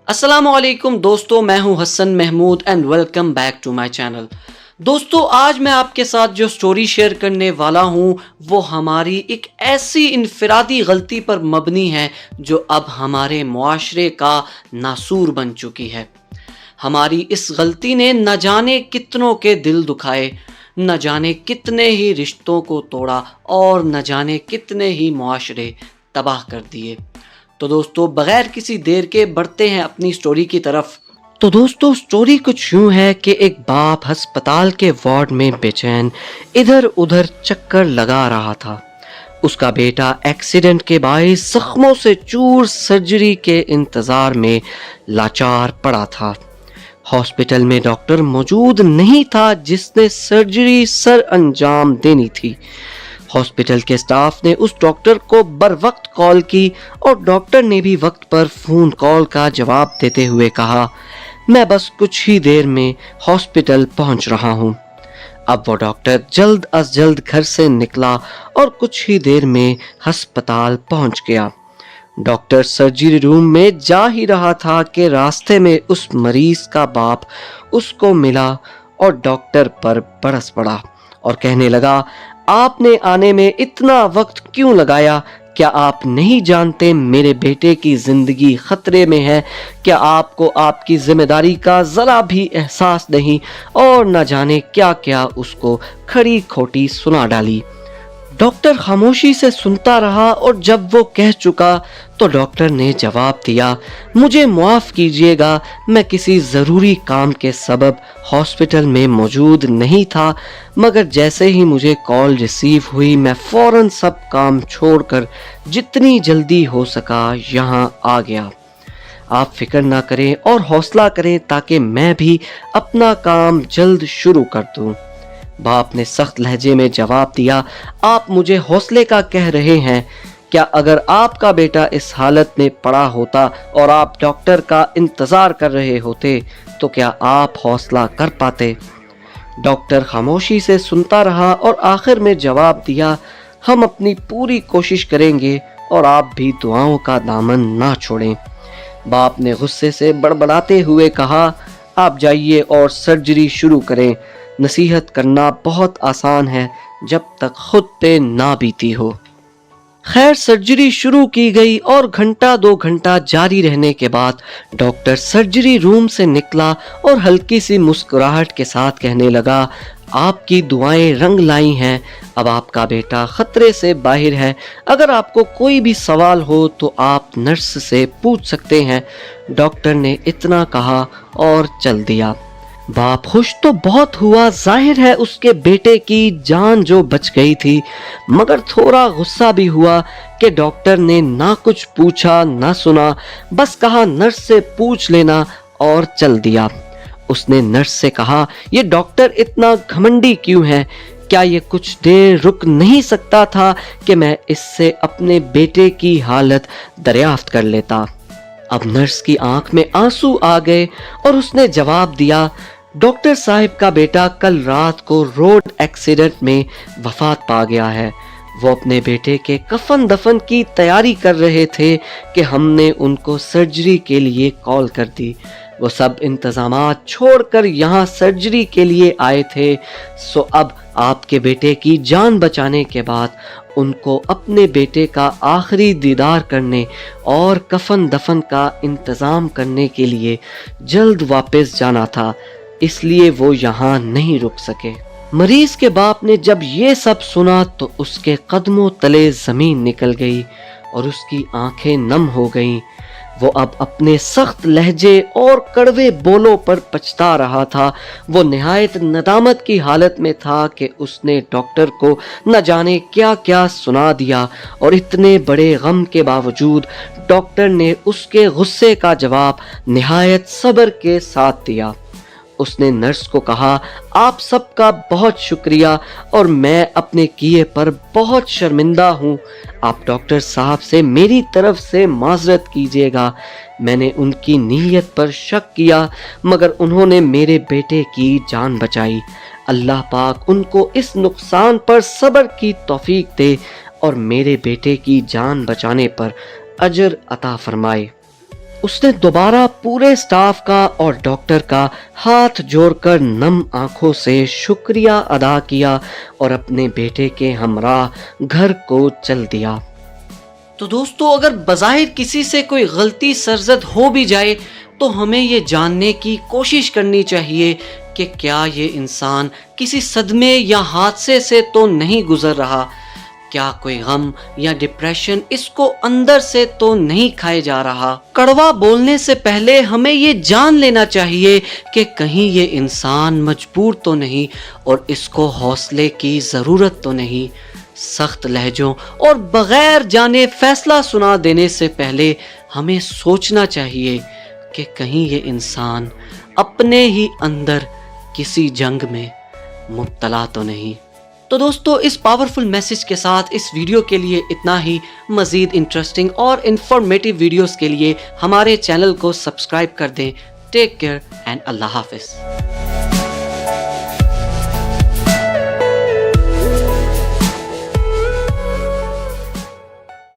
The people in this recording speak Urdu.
السلام علیکم دوستو، میں ہوں Hasan Mahmood and welcome back to my channel. دوستو، آج میں آپ کے ساتھ جو سٹوری شیئر کرنے والا ہوں وہ ہماری ایک ایسی انفرادی غلطی پر مبنی ہے جو اب ہمارے معاشرے کا ناسور بن چکی ہے۔ ہماری اس غلطی نے نہ جانے کتنوں کے دل دکھائے، نہ جانے کتنے ہی رشتوں کو توڑا اور نہ جانے کتنے ہی معاشرے تباہ کر دیے۔ تو دوستو، بغیر کسی دیر کے بڑھتے ہیں اپنی سٹوری کی طرف۔ تو دوستو، سٹوری کچھ یوں ہے کہ ایک باپ ہسپتال کے وارڈ میں بے چین ادھر ادھر چکر لگا رہا تھا۔ اس کا بیٹا ایکسیڈنٹ کے باعث زخموں سے چور سرجری کے انتظار میں لاچار پڑا تھا۔ ہاسپٹل میں ڈاکٹر موجود نہیں تھا جس نے سرجری سر انجام دینی تھی۔ ہاسپٹل کے سٹاف نے اس ڈاکٹر کو بر وقت کال کی اور ڈاکٹر نے بھی وقت پر فون کال کا جواب دیتے ہوئے کہا، میں بس کچھ ہی دیر میں ہاسپٹل پہنچ رہا ہوں۔ اب وہ ڈاکٹر جلد از جلد گھر سے نکلا اور کچھ ہی دیر میں ہسپتال پہنچ گیا۔ ڈاکٹر سرجری روم میں جا ہی رہا تھا کہ راستے میں اس مریض کا باپ اس کو ملا اور ڈاکٹر پر برس پڑا اور کہنے لگا، آپ نے آنے میں اتنا وقت کیوں لگایا؟ کیا آپ نہیں جانتے میرے بیٹے کی زندگی خطرے میں ہے؟ کیا آپ کو آپ کی ذمہ داری کا ذرا بھی احساس نہیں؟ اور نہ جانے کیا کیا اس کو کھڑی کھوٹی سنا ڈالی۔ ڈاکٹر خاموشی سے سنتا رہا اور جب وہ کہہ چکا تو ڈاکٹر نے جواب دیا، مجھے معاف کیجیے گا، میں کسی ضروری کام کے سبب ہاسپٹل میں موجود نہیں تھا، مگر جیسے ہی مجھے کال ریسیو ہوئی میں فوراً سب کام چھوڑ کر جتنی جلدی ہو سکا یہاں آ گیا۔ آپ فکر نہ کریں اور حوصلہ کریں تاکہ میں بھی اپنا کام جلد شروع کر دوں۔ باپ نے سخت لہجے میں جواب دیا، آپ مجھے حوصلے کا کہہ رہے ہیں؟ کیا اگر آپ کا بیٹا اس حالت میں پڑا ہوتا اور آپ ڈاکٹر کا انتظار کر رہے ہوتے تو کیا آپ حوصلہ کر پاتے؟ ڈاکٹر خاموشی سے سنتا رہا اور آخر میں جواب دیا، ہم اپنی پوری کوشش کریں گے اور آپ بھی دعاؤں کا دامن نہ چھوڑیں۔ باپ نے غصے سے بڑبڑاتے ہوئے کہا، آپ جائیے اور سرجری شروع کریں۔ نصیحت کرنا بہت آسان ہے جب تک خود پہ نہ بیتی ہو۔ خیر، سرجری شروع کی گئی اور گھنٹہ دو گھنٹہ جاری رہنے کے بعد ڈاکٹر سرجری روم سے نکلا اور ہلکی سی مسکراہٹ کے ساتھ کہنے لگا، آپ کی دعائیں رنگ لائی ہیں، اب آپ کا بیٹا خطرے سے باہر ہے۔ اگر آپ کو کوئی بھی سوال ہو تو آپ نرس سے پوچھ سکتے ہیں۔ ڈاکٹر نے اتنا کہا اور چل دیا۔ باپ خوش تو بہت ہوا، ظاہر ہے اس کے بیٹے کی جان جو بچ گئی تھی، مگر تھوڑا غصہ بھی ہوا کہ ڈاکٹر نے نہ کچھ پوچھا نہ سنا، بس کہا نرس سے پوچھ لینا اور چل دیا۔ اس نے نرس سے کہا، یہ ڈاکٹر اتنا گھمنڈی کیوں ہے؟ کیا یہ کچھ دیر رک نہیں سکتا تھا کہ میں اس سے اپنے بیٹے کی حالت دریافت کر لیتا؟ اب نرس کی آنکھ میں آنسو آ گئے اور اس نے جواب دیا، ڈاکٹر صاحب کا بیٹا کل رات کو روڈ ایکسیڈنٹ میں وفات پا گیا ہے۔ وہ اپنے بیٹے کے کفن دفن کی تیاری کر رہے تھے کہ ہم نے ان کو سرجری کے لیے کال کر دی۔ وہ سب انتظامات چھوڑ کر یہاں سرجری کے لیے آئے تھے، سو اب آپ کے بیٹے کی جان بچانے کے بعد ان کو اپنے بیٹے کا آخری دیدار کرنے اور کفن دفن کا انتظام کرنے کے لیے جلد واپس جانا تھا، اس لیے وہ یہاں نہیں رک سکے۔ مریض کے باپ نے جب یہ سب سنا تو اس کے قدموں تلے زمین نکل گئی اور اس کی آنکھیں نم ہو گئیں۔ وہ اب اپنے سخت لہجے اور کڑوے بولوں پر پچھتا رہا تھا۔ وہ نہایت ندامت کی حالت میں تھا کہ اس نے ڈاکٹر کو نہ جانے کیا کیا سنا دیا اور اتنے بڑے غم کے باوجود ڈاکٹر نے اس کے غصے کا جواب نہایت صبر کے ساتھ دیا۔ اس نے نرس کو کہا، آپ سب کا بہت شکریہ اور میں اپنے کیے پر بہت شرمندہ ہوں۔ آپ ڈاکٹر صاحب سے میری طرف سے معذرت کیجیے گا۔ میں نے ان کی نیت پر شک کیا مگر انہوں نے میرے بیٹے کی جان بچائی۔ اللہ پاک ان کو اس نقصان پر صبر کی توفیق دے اور میرے بیٹے کی جان بچانے پر اجر عطا فرمائے۔ اس نے دوبارہ پورے سٹاف کا اور ڈاکٹر کا ہاتھ جوڑ کر نم آنکھوں سے شکریہ ادا کیا اور اپنے بیٹے کے ہمراہ گھر کو چل دیا۔ تو دوستو، اگر بظاہر کسی سے کوئی غلطی سرزد ہو بھی جائے تو ہمیں یہ جاننے کی کوشش کرنی چاہیے کہ کیا یہ انسان کسی صدمے یا حادثے سے تو نہیں گزر رہا، کیا کوئی غم یا ڈپریشن اس کو اندر سے تو نہیں کھائے جا رہا۔ کڑوا بولنے سے پہلے ہمیں یہ جان لینا چاہیے کہ کہیں یہ انسان مجبور تو نہیں اور اس کو حوصلے کی ضرورت تو نہیں۔ سخت لہجوں اور بغیر جانے فیصلہ سنا دینے سے پہلے ہمیں سوچنا چاہیے کہ کہیں یہ انسان اپنے ہی اندر کسی جنگ میں مبتلا تو نہیں۔ تو دوستو، اس پاورفل میسج کے ساتھ اس ویڈیو کے لیے اتنا ہی۔ مزید انٹرسٹنگ اور انفارمیٹیو ویڈیوز کے لیے ہمارے چینل کو سبسکرائب کر دیں۔ ٹیک کیئر اینڈ اللہ حافظ۔